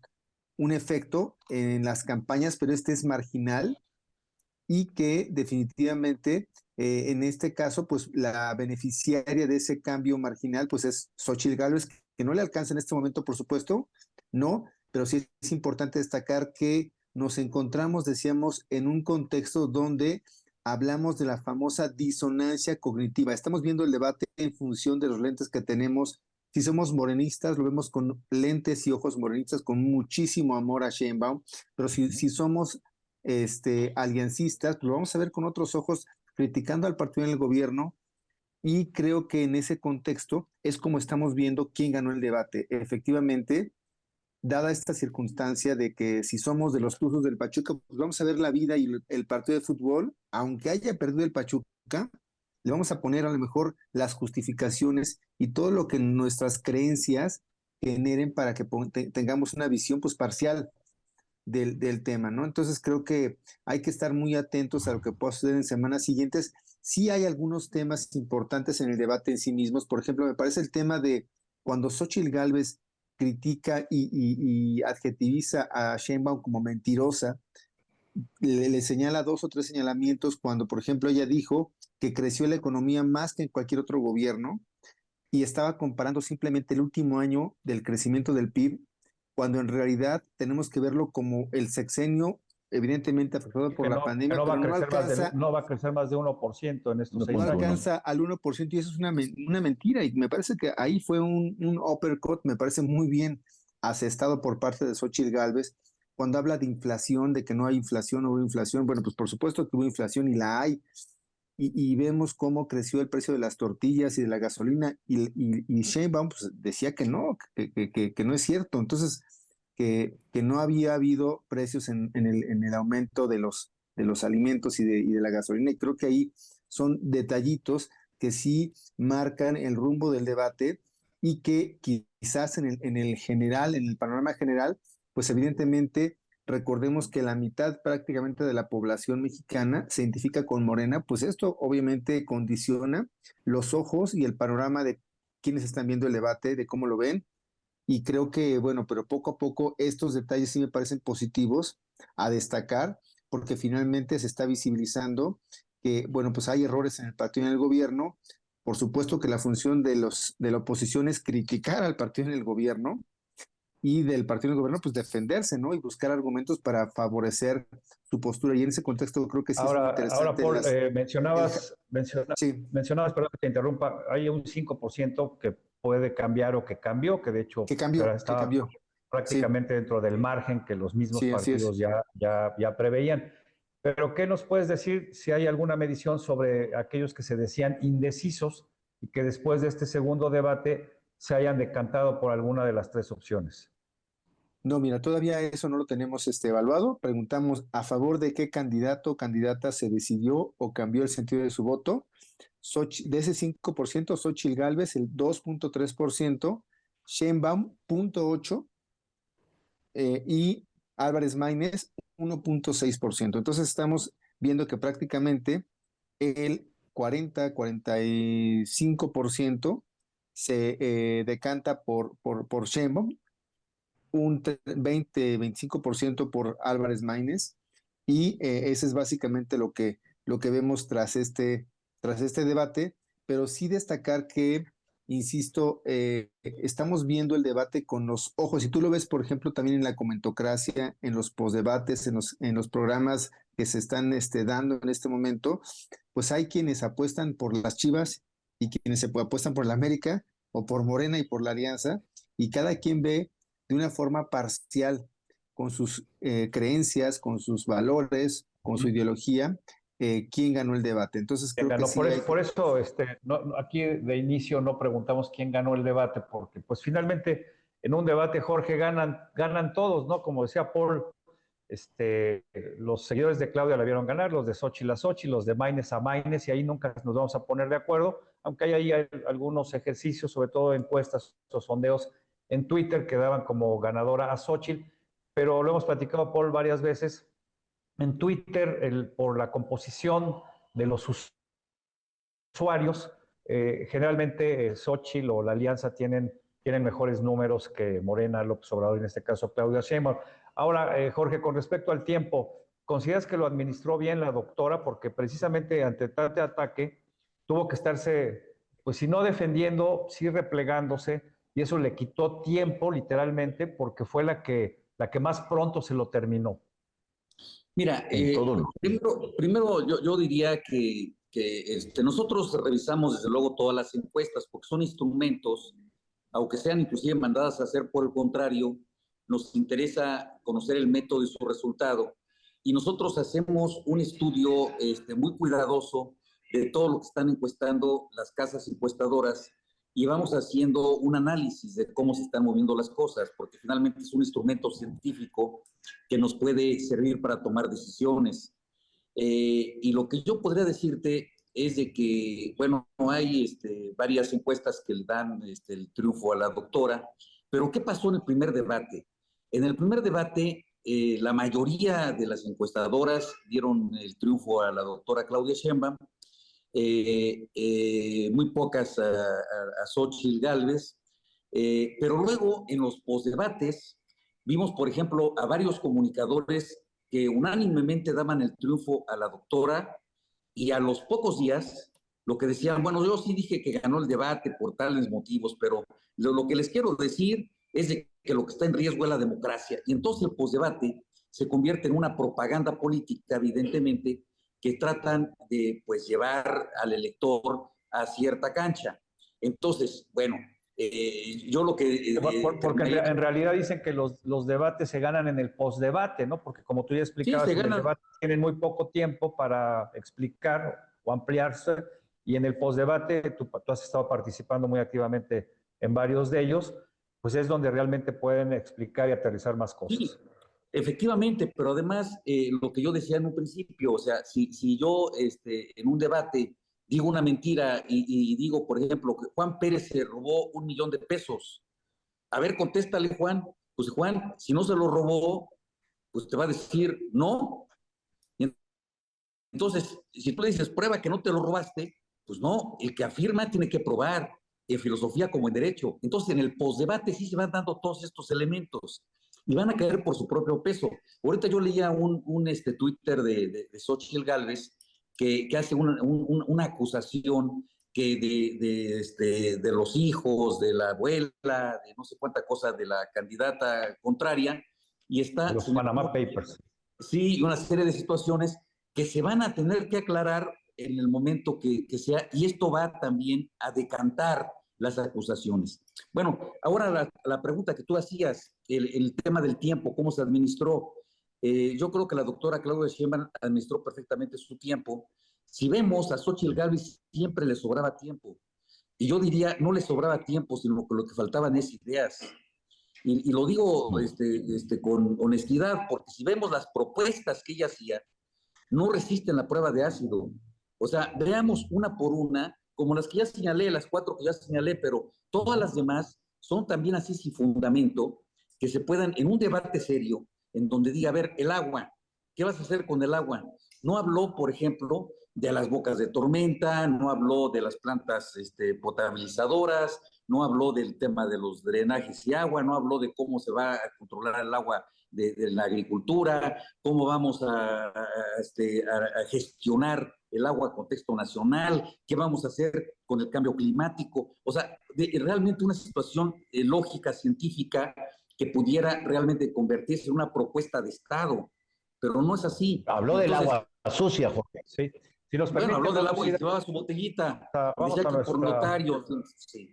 efecto en las campañas, pero este es marginal y que definitivamente en este caso, pues la beneficiaria de ese cambio marginal, pues es Xóchitl Gálvez, que no le alcanza en este momento, por supuesto, no, pero sí es importante destacar que nos encontramos, decíamos, en un contexto donde hablamos de la famosa disonancia cognitiva. Estamos viendo el debate en función de los lentes que tenemos. Si somos morenistas, lo vemos con lentes y ojos morenistas, con muchísimo amor a Sheinbaum, pero si somos aliancistas, pues lo vamos a ver con otros ojos, criticando al partido en el gobierno, y creo que en ese contexto es como estamos viendo quién ganó el debate. Efectivamente, dada esta circunstancia de que si somos de los Tuzos del Pachuca, pues vamos a ver la vida y el partido de fútbol, aunque haya perdido el Pachuca, le vamos a poner a lo mejor las justificaciones y todo lo que nuestras creencias generen para que tengamos una visión pues parcial. del tema, ¿no? Entonces creo que hay que estar muy atentos a lo que pueda suceder en semanas siguientes. Sí hay algunos temas importantes en el debate en sí mismos. Por ejemplo, me parece el tema de cuando Xóchitl Gálvez critica y adjetiviza a Sheinbaum como mentirosa, le señala 2 o 3 señalamientos cuando, por ejemplo, ella dijo que creció la economía más que en cualquier otro gobierno y estaba comparando simplemente el último año del crecimiento del PIB, cuando en realidad tenemos que verlo como el sexenio, evidentemente afectado por la pandemia, no va pero a no crecer alcanza, no va a crecer más de 1% en estos 6 no años. alcanza al 1% y eso es una mentira. Y me parece que ahí fue un uppercut, me parece muy bien asestado por parte de Xóchitl Gálvez, cuando habla de inflación, de que no hay inflación, no hubo inflación. Bueno, pues por supuesto que hubo inflación y la hay. Y vemos cómo creció el precio de las tortillas y de la gasolina, y Sheinbaum pues, decía que no, que no es cierto. Entonces, que no había habido precios en el aumento de los alimentos y de la gasolina, y creo que ahí son detallitos que sí marcan el rumbo del debate y que quizás en el general, en el panorama general, pues evidentemente recordemos que la mitad prácticamente de la población mexicana se identifica con Morena, pues esto obviamente condiciona los ojos y el panorama de quienes están viendo el debate, de cómo lo ven. Y creo que, bueno, pero poco a poco estos detalles sí me parecen positivos a destacar, porque finalmente se está visibilizando que, bueno, pues hay errores en el partido y en el gobierno. Por supuesto que la función de la oposición es criticar al partido en el gobierno, y del partido del gobierno, pues defenderse, ¿no? Y buscar argumentos para favorecer su postura. Y en ese contexto creo que sí es muy Ahora interesante. Paul, Sí, mencionabas, perdón que te interrumpa, hay un 5% que puede cambiar o que cambió, que de hecho que estaba cambió. Sí, prácticamente dentro del margen que los mismos sí, así es. partidos ya preveían. Pero, ¿qué nos puedes decir si hay alguna medición sobre aquellos que se decían indecisos y que después de este segundo debate se hayan decantado por alguna de las 3 opciones? No, mira, todavía eso no lo tenemos evaluado. Preguntamos a favor de qué candidato o candidata se decidió o cambió el sentido de su voto. De ese 5%, Xóchitl Gálvez, el 2.3%, Sheinbaum, 0.8%, y Álvarez Maínez, 1.6%. Entonces estamos viendo que prácticamente el 40-45% se decanta por Sheinbaum, un 20-25% por Álvarez Maínez, y ese es básicamente lo que vemos tras este debate, pero sí destacar que, insisto, estamos viendo el debate con los ojos, y tú lo ves, por ejemplo, también en la comentocracia, en los postdebates, en los programas que se están dando en este momento, pues hay quienes apuestan por las Chivas y quienes apuestan por la América o por Morena y por la Alianza, y cada quien ve de una forma parcial, con sus creencias, con sus valores, con su ideología, quién ganó el debate. Entonces creo que sí hay Por eso aquí de inicio no preguntamos quién ganó el debate, porque pues finalmente en un debate, Jorge, ganan todos, ¿no? Como decía Paul, los seguidores de Claudia la vieron ganar, los de Xóchitl a Xóchitl, los de Maínez a Maínez, y ahí nunca nos vamos a poner de acuerdo, aunque hay ahí algunos ejercicios, sobre todo encuestas o sondeos en Twitter que daban como ganadora a Xóchitl, pero lo hemos platicado, Paul, varias veces. En Twitter, por la composición de los usuarios, generalmente Xóchitl o la Alianza tienen mejores números que Morena, López Obrador, y en este caso Claudia Sheinbaum. Ahora, Jorge, con respecto al tiempo, ¿consideras que lo administró bien la doctora? Porque precisamente ante tal ataque tuvo que estarse, pues si no defendiendo, sí replegándose, y eso le quitó tiempo literalmente porque fue la que más pronto se lo terminó. Mira, En todo lo primero yo diría que nosotros revisamos desde luego todas las encuestas porque son instrumentos, aunque sean inclusive mandadas a hacer por el contrario, nos interesa conocer el método y su resultado. Y nosotros hacemos un estudio muy cuidadoso de todo lo que están encuestando las casas encuestadoras y vamos haciendo un análisis de cómo se están moviendo las cosas, porque finalmente es un instrumento científico que nos puede servir para tomar decisiones. Y lo que yo podría decirte es de que, bueno, hay varias encuestas que le dan el triunfo a la doctora, pero ¿qué pasó en el primer debate? En el primer debate la mayoría de las encuestadoras dieron el triunfo a la doctora Claudia Sheinbaum, muy pocas a Xóchitl Gálvez, pero luego en los postdebates vimos, por ejemplo, a varios comunicadores que unánimemente daban el triunfo a la doctora y a los pocos días lo que decían, bueno, yo sí dije que ganó el debate por tales motivos, pero lo que les quiero decir es de que lo que está en riesgo es la democracia. Y entonces el postdebate se convierte en una propaganda política, evidentemente, que tratan de pues llevar al elector a cierta cancha. Entonces, bueno, yo lo que... Porque en realidad dicen que los debates se ganan en el postdebate, ¿no? Porque como tú ya explicabas, Sí, en el debate tienen muy poco tiempo para explicar o ampliarse, y en el postdebate tú has estado participando muy activamente en varios de ellos, pues es donde realmente pueden explicar y aterrizar más cosas. Sí, efectivamente, pero además lo que yo decía en un principio, o sea, si yo en un debate digo una mentira y digo, por ejemplo, que Juan Pérez se robó 1 millón de pesos, a ver, contéstale, Juan. Pues Juan, si no se lo robó, pues te va a decir no. Y entonces, si tú le dices, prueba que no te lo robaste, pues no, el que afirma tiene que probar, en filosofía como en derecho. Entonces, en el postdebate sí se van dando todos estos elementos y van a caer por su propio peso. Ahorita yo leía un Twitter de Xóchitl Gálvez que hace una acusación que de los hijos, de la abuela, de no sé cuánta cosa, de la candidata contraria, y está... Los Panama Papers. Sí, y una serie de situaciones que se van a tener que aclarar en el momento que sea, y esto va también a decantar las acusaciones. Bueno, ahora la pregunta que tú hacías, el tema del tiempo, cómo se administró. Yo creo que la doctora Claudia Sheinbaum administró perfectamente su tiempo. Si vemos a Xóchitl Gálvez, siempre le sobraba tiempo. Y yo diría, no le sobraba tiempo, sino que lo que faltaban es ideas. Y lo digo con honestidad, porque si vemos las propuestas que ella hacía, no resisten la prueba de ácido. O sea, veamos una por una, como las que ya señalé, las 4 que ya señalé, pero todas las demás son también así sin fundamento, que se puedan, en un debate serio, en donde diga, a ver, el agua, ¿qué vas a hacer con el agua? No habló, por ejemplo, de las bocas de tormenta, no habló de las plantas potabilizadoras, no habló del tema de los drenajes y agua, no habló de cómo se va a controlar el agua de la agricultura, cómo vamos a gestionar el agua a contexto nacional, qué vamos a hacer con el cambio climático. O sea, realmente una situación lógica, científica, que pudiera realmente convertirse en una propuesta de Estado, pero no es así. Habló del agua sucia, Jorge. Sí. Si nos bueno, habló del agua y decía, llevaba su botellita. vamos decía a que por notario. Sí.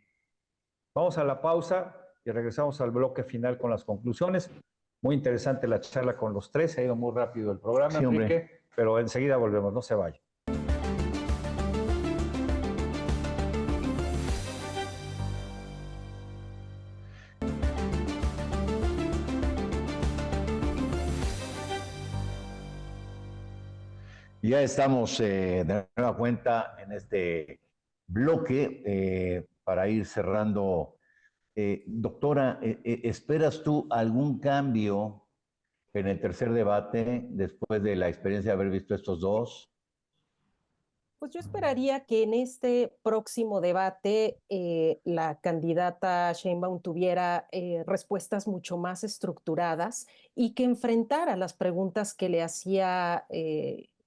Vamos a la pausa y regresamos al bloque final con las conclusiones. Muy interesante la charla con los tres, ha ido muy rápido el programa, sí, Enrique, pero enseguida volvemos, no se vaya. Ya estamos de nueva cuenta en este bloque para ir cerrando. Doctora, ¿esperas tú algún cambio en el tercer debate después de la experiencia de haber visto estos dos? Pues yo esperaría que en este próximo debate la candidata Sheinbaum tuviera respuestas mucho más estructuradas y que enfrentara las preguntas que le hacía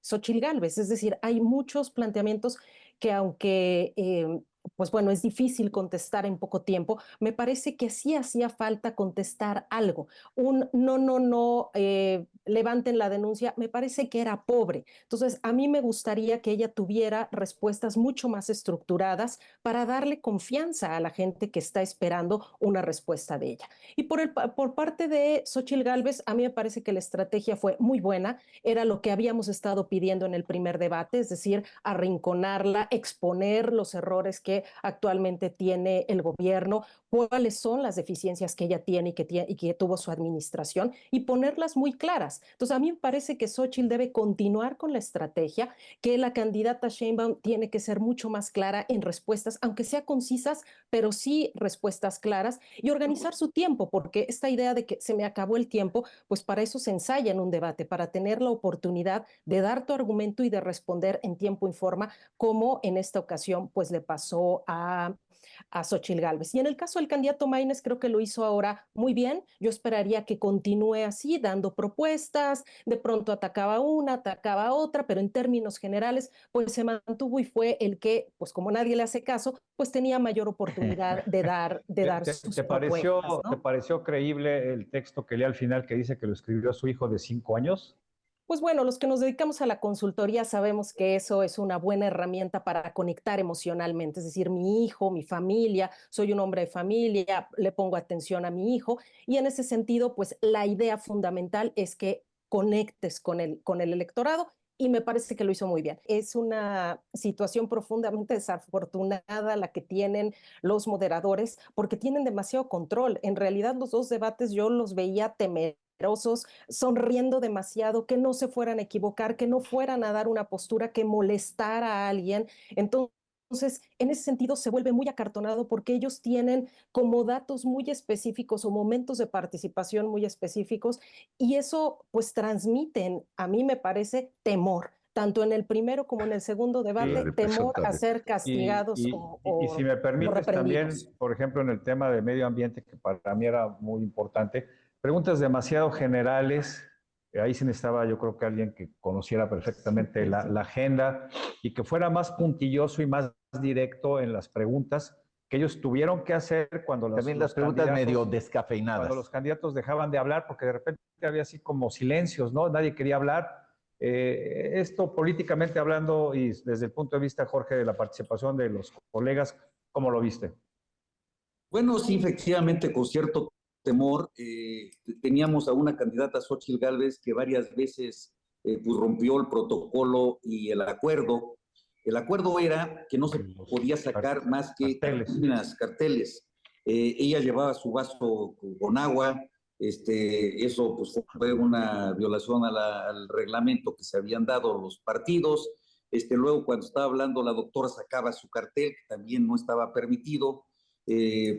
Xóchitl Gálvez. Es decir, hay muchos planteamientos que aunque pues bueno, es difícil contestar en poco tiempo, me parece que sí hacía falta contestar algo. Un no, levanten la denuncia, me parece que era pobre. Entonces, a mí me gustaría que ella tuviera respuestas mucho más estructuradas para darle confianza a la gente que está esperando una respuesta de ella. Y por parte de Xóchitl Gálvez, a mí me parece que la estrategia fue muy buena, era lo que habíamos estado pidiendo en el primer debate, es decir, arrinconarla, exponer los errores que que actualmente tiene el gobierno, cuáles son las deficiencias que ella tiene y que tuvo su administración, y ponerlas muy claras. Entonces, a mí me parece que Xóchitl debe continuar con la estrategia, que la candidata Sheinbaum tiene que ser mucho más clara en respuestas, aunque sea concisas, pero sí respuestas claras, y organizar su tiempo, porque esta idea de que se me acabó el tiempo, pues para eso se ensaya en un debate, para tener la oportunidad de dar tu argumento y de responder en tiempo y forma, como en esta ocasión pues le pasó a Xochitl Gálvez. Y en el caso del candidato Maínez, creo que lo hizo ahora muy bien. Yo esperaría que continúe así, dando propuestas, de pronto atacaba una, atacaba otra, pero en términos generales, pues se mantuvo y fue el que, pues como nadie le hace caso, pues tenía mayor oportunidad de dar sus propuestas, ¿Te ¿no? pareció creíble el texto que leí al final que dice que lo escribió su hijo de 5 años? Pues bueno, los que nos dedicamos a la consultoría sabemos que eso es una buena herramienta para conectar emocionalmente, es decir, mi hijo, mi familia, soy un hombre de familia, le pongo atención a mi hijo, y en ese sentido, pues la idea fundamental es que conectes con el electorado, y me parece que lo hizo muy bien. Es una situación profundamente desafortunada la que tienen los moderadores, porque tienen demasiado control. En realidad, los dos debates yo los veía temerosos, sonriendo demasiado, que no se fueran a equivocar, que no fueran a dar una postura que molestara a alguien. Entonces, en ese sentido se vuelve muy acartonado, porque ellos tienen como datos muy específicos o momentos de participación muy específicos, y eso pues transmiten, a mí me parece, temor, tanto en el primero como en el segundo Sí. debate, temor a ser castigados Y si me o permites también, reprendidos. por ejemplo, en el tema de medio ambiente, que para mí era muy importante, preguntas demasiado generales. Ahí sí necesitaba, yo creo que alguien que conociera perfectamente la agenda y que fuera más puntilloso y más directo en las preguntas que ellos tuvieron que hacer cuando También las preguntas medio cuando descafeinadas. los candidatos dejaban de hablar, porque de repente había así como silencios, ¿no? Nadie quería hablar. Esto políticamente hablando y desde el punto de vista, Jorge, de la participación de los colegas, ¿cómo lo viste? Bueno, sí, efectivamente, con cierto temor, teníamos a una candidata, Xóchitl Gálvez, que varias veces pues rompió el protocolo y el acuerdo. El acuerdo era que no se podía sacar más que Carteles. carteles. Ella llevaba su vaso con agua. Eso pues fue una violación al reglamento que se habían dado los partidos. Luego, cuando estaba hablando, la doctora sacaba su cartel, que también no estaba permitido.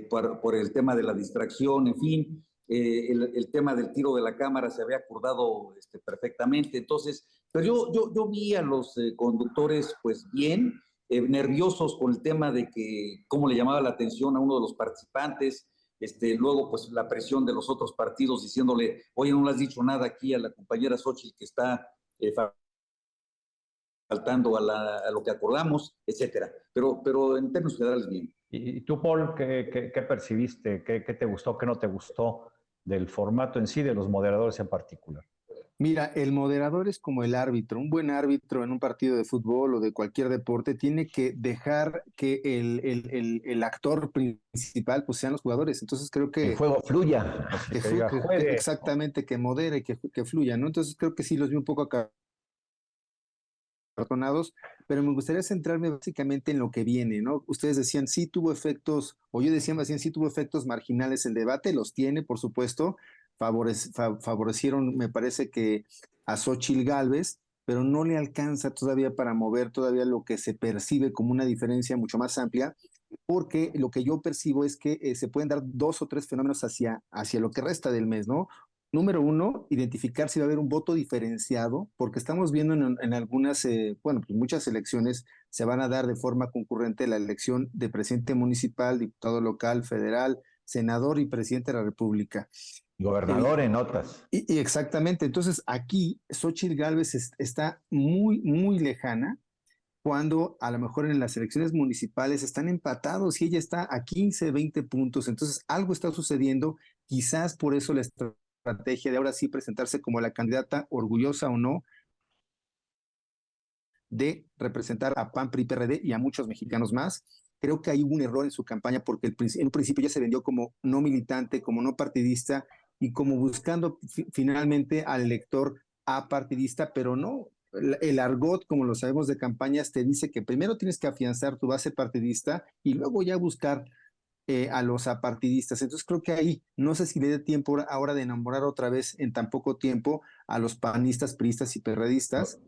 Por el tema de la distracción, en fin, el tema del tiro de la cámara se había acordado perfectamente. Entonces, pero yo vi a los conductores pues bien, nerviosos con el tema de que cómo le llamaba la atención a uno de los participantes. Luego pues la presión de los otros partidos diciéndole, oye, no le has dicho nada aquí a la compañera Xóchitl que está faltando a lo que acordamos, etcétera. Pero en términos generales, bien. ¿Y tú, Paul, qué percibiste? ¿Qué te gustó, qué no te gustó del formato en sí, de los moderadores en particular? Mira, el moderador es como el árbitro. Un buen árbitro en un partido de fútbol o de cualquier deporte tiene que dejar que el actor principal pues sean los jugadores. Entonces creo El que, juego fluya. Que diga, juegue. exactamente, que modere, que fluya, ¿no? Entonces creo que sí los vi un poco acartonados, pero me gustaría centrarme básicamente en lo que viene, ¿no? Ustedes decían sí tuvo efectos, o yo decía más bien sí tuvo efectos marginales el debate, los tiene, por supuesto, favorecieron, me parece que a Xóchitl Gálvez, pero no le alcanza todavía para mover todavía lo que se percibe como una diferencia mucho más amplia, porque lo que yo percibo es que se pueden dar dos o tres fenómenos hacia lo que resta del mes, ¿no? Número uno, identificar si va a haber un voto diferenciado, porque estamos viendo en algunas, bueno, pues muchas elecciones se van a dar de forma concurrente la elección de presidente municipal, diputado local, federal, senador y presidente de la República. Gobernador en notas. Y exactamente, entonces aquí Xóchitl Gálvez está muy, muy lejana, cuando a lo mejor en las elecciones municipales están empatados y ella está a 15, 20 puntos. Entonces algo está sucediendo, quizás por eso la estrategia de ahora sí presentarse como la candidata, orgullosa o no, de representar a PAN, PRI, PRD y a muchos mexicanos más. Creo que hay un error en su campaña, porque en un principio ya se vendió como no militante, como no partidista y como buscando finalmente al elector apartidista, pero no. el argot, como lo sabemos de campañas, te dice que primero tienes que afianzar tu base partidista y luego ya buscar a los apartidistas. Entonces creo que ahí, no sé si le dé tiempo ahora de enamorar otra vez en tan poco tiempo a los panistas, priistas y perredistas.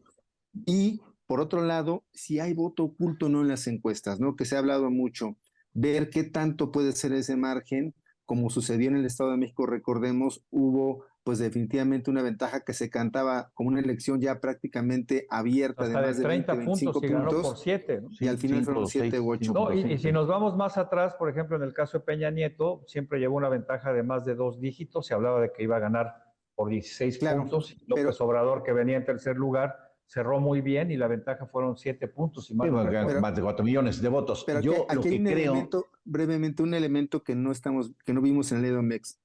Y por otro lado, si hay voto oculto o no en las encuestas, ¿no? Que se ha hablado mucho, ver qué tanto puede ser ese margen, como sucedió en el Estado de México, recordemos, hubo pues definitivamente una ventaja que se cantaba como una elección ya prácticamente abierta de Hasta más de de 20, 30 puntos 25 y ganó por puntos, 7, ¿no? y al final Cinco, fueron 7 seis, u 8. No, y 5. si nos vamos más atrás, por ejemplo, en el caso de Peña Nieto, siempre llevó una ventaja de más de 2 dígitos. Se hablaba de que iba a ganar por 16 Claro, puntos. pero López Obrador, que venía en tercer lugar, cerró muy bien y la ventaja fueron 7 puntos. Si mal no recuerdo. Más de 4 millones de votos. Pero Yo lo aquí hay que un creo, elemento, brevemente, un elemento que no vimos en el EDOMEX.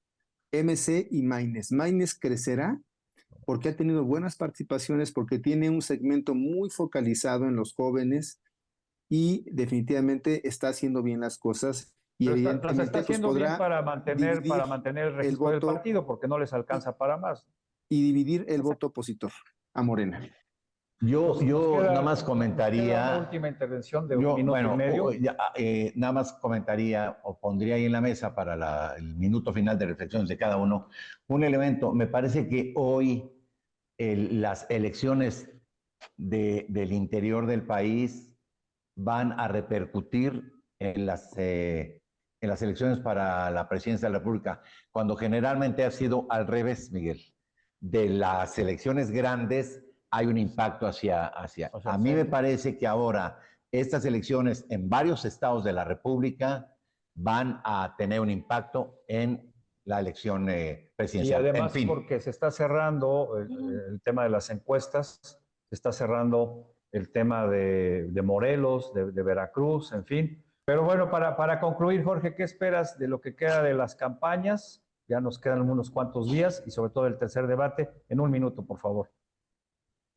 MC y Maynes. Maynes crecerá porque ha tenido buenas participaciones, porque tiene un segmento muy focalizado en los jóvenes y definitivamente está haciendo bien las cosas y Pero las está evidentemente pues haciendo bien podrá para mantener dividir el el registro del voto partido, porque no les alcanza para más. y dividir el voto opositor a Morena. yo nada más Nos queda una comentaría, última intervención de un minuto y medio. nada más comentaría o pondría ahí en la mesa para el minuto final de reflexiones de cada uno un elemento. Me parece que hoy las elecciones del interior del país van a repercutir en las elecciones para la presidencia de la República, cuando generalmente ha sido al revés, Miguel. De las elecciones grandes hay un impacto hacia. A mí me parece que ahora estas elecciones en varios estados de la República van a tener un impacto en la elección presidencial. Y además En fin. porque se está cerrando el tema de las encuestas, se está cerrando el tema de Morelos, de Veracruz, en fin. Pero bueno, para concluir, Jorge, ¿qué esperas de lo que queda de las campañas? Ya nos quedan unos cuantos días y sobre todo el tercer debate. En un minuto, por favor.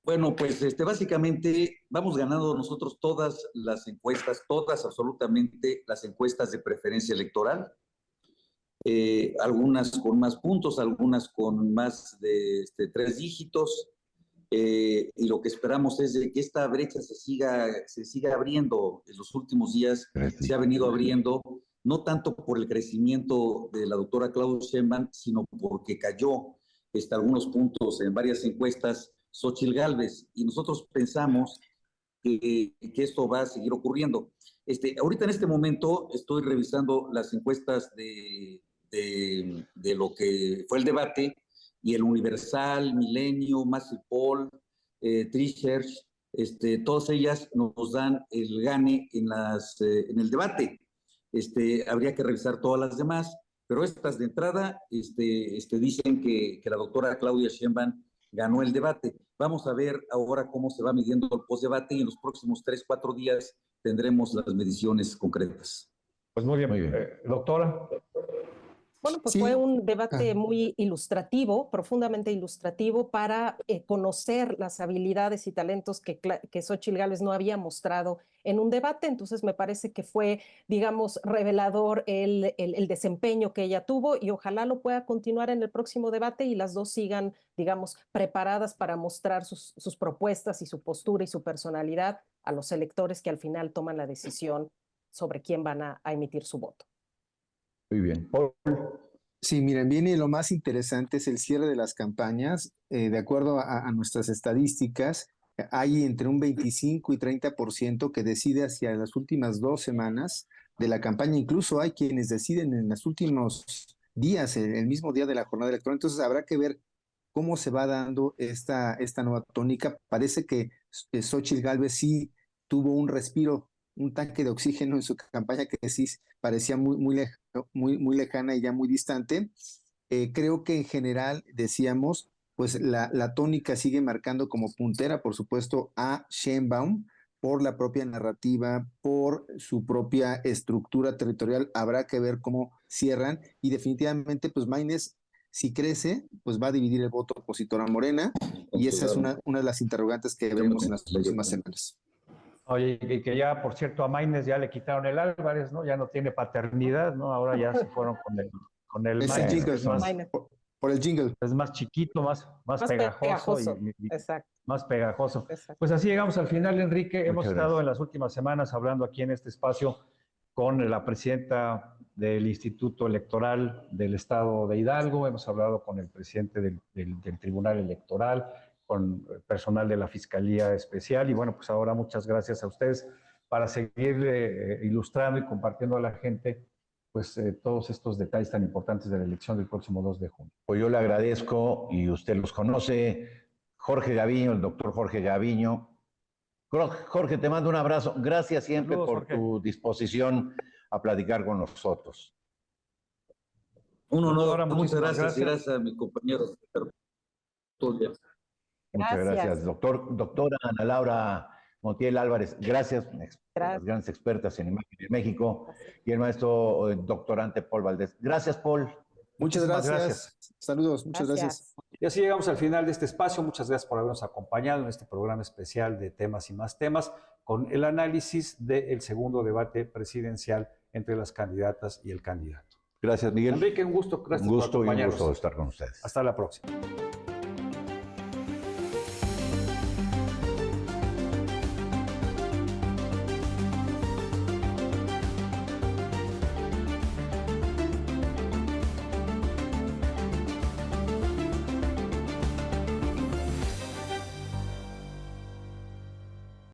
Bueno, pues básicamente vamos ganando nosotros todas las encuestas, todas absolutamente las encuestas de preferencia electoral. Algunas con más puntos, algunas con más de 3 dígitos. Y lo que esperamos es de que esta brecha se siga abriendo. En los últimos días se ha venido abriendo, no tanto por el crecimiento de la doctora Claudia Sheinbaum, sino porque cayó algunos puntos en varias encuestas Xóchitl Gálvez, y nosotros pensamos que esto va a seguir ocurriendo. Ahorita en este momento estoy revisando las encuestas de lo que fue el debate, y el Universal, Milenio, Massey-Poll, Trichurch, todas ellas nos dan el gane en el debate. Habría que revisar todas las demás, pero estas de entrada dicen que la doctora Claudia Sheinbaum ganó el debate. Vamos a ver ahora cómo se va midiendo el postdebate, y en los próximos 3, 4 días tendremos las mediciones concretas. Pues muy bien. Doctora. Bueno, pues Sí. fue un debate muy ilustrativo, profundamente ilustrativo, para conocer las habilidades y talentos que Xóchitl Gálvez no había mostrado en un debate. Entonces me parece que fue, digamos, revelador el desempeño que ella tuvo, y ojalá lo pueda continuar en el próximo debate y las dos sigan, digamos, preparadas para mostrar sus propuestas y su postura y su personalidad a los electores que al final toman la decisión sobre quién van a emitir su voto. Muy bien. Sí, miren, viene lo más interesante, es el cierre de las campañas. De acuerdo a nuestras estadísticas, hay entre un 25 y 30% que decide hacia las últimas 2 semanas de la campaña. Incluso hay quienes deciden en los últimos días, el mismo día de la jornada electoral. Entonces habrá que ver cómo se va dando esta nueva tónica. Parece que Xóchitl Gálvez sí tuvo un respiro, un tanque de oxígeno en su campaña que sí parecía muy lejana y ya muy distante. Creo que en general, decíamos, pues la tónica sigue marcando como puntera, por supuesto, a Sheinbaum, por la propia narrativa, por su propia estructura territorial. Habrá que ver cómo cierran, y definitivamente, pues Maynes, si crece, pues va a dividir el voto opositor a Morena, y esa es una de las interrogantes que veremos en las próximas semanas. Oye, y que ya, por cierto, a Maynes ya le quitaron el Álvarez, ¿no? Ya no tiene paternidad, ¿no? Ahora ya se fueron con el Sí, Maynes. chicos, Por el jingle. Es más chiquito, más pegajoso. Exacto. Más pegajoso. Exacto. Pues así llegamos al final, Enrique. Muchas Hemos gracias. estado en las últimas semanas hablando aquí en este espacio con la presidenta del Instituto Electoral del Estado de Hidalgo, hemos hablado con el presidente del Tribunal Electoral, con personal de la Fiscalía Especial, y bueno, pues ahora muchas gracias a ustedes para seguir ilustrando y compartiendo a la gente pues todos estos detalles tan importantes de la elección del próximo 2 de junio. Pues yo le agradezco, y usted los conoce, Jorge Gaviño, el doctor Jorge Gaviño. Jorge, te mando un abrazo. Gracias siempre Saludos, por Jorge. tu disposición a platicar con nosotros. Un honor, Ahora, muchas muchísimas gracias y gracias a mis compañeros. Muchas Gracias. gracias. Doctora Ana Laura Montiel Álvarez, gracias. Las grandes expertas en imagen en México. Y el maestro doctorante Paul Valdés. Gracias, Paul. Muchas Muchísimas gracias. Saludos, muchas gracias. Y así llegamos al final de este espacio. Muchas gracias por habernos acompañado en este programa especial de Temas y Más Temas, con el análisis del segundo debate presidencial entre las candidatas y el candidato. Gracias, Miguel. Enrique, un gusto. Gracias Un gusto por y un acompañarnos. gusto estar con ustedes. Hasta la próxima.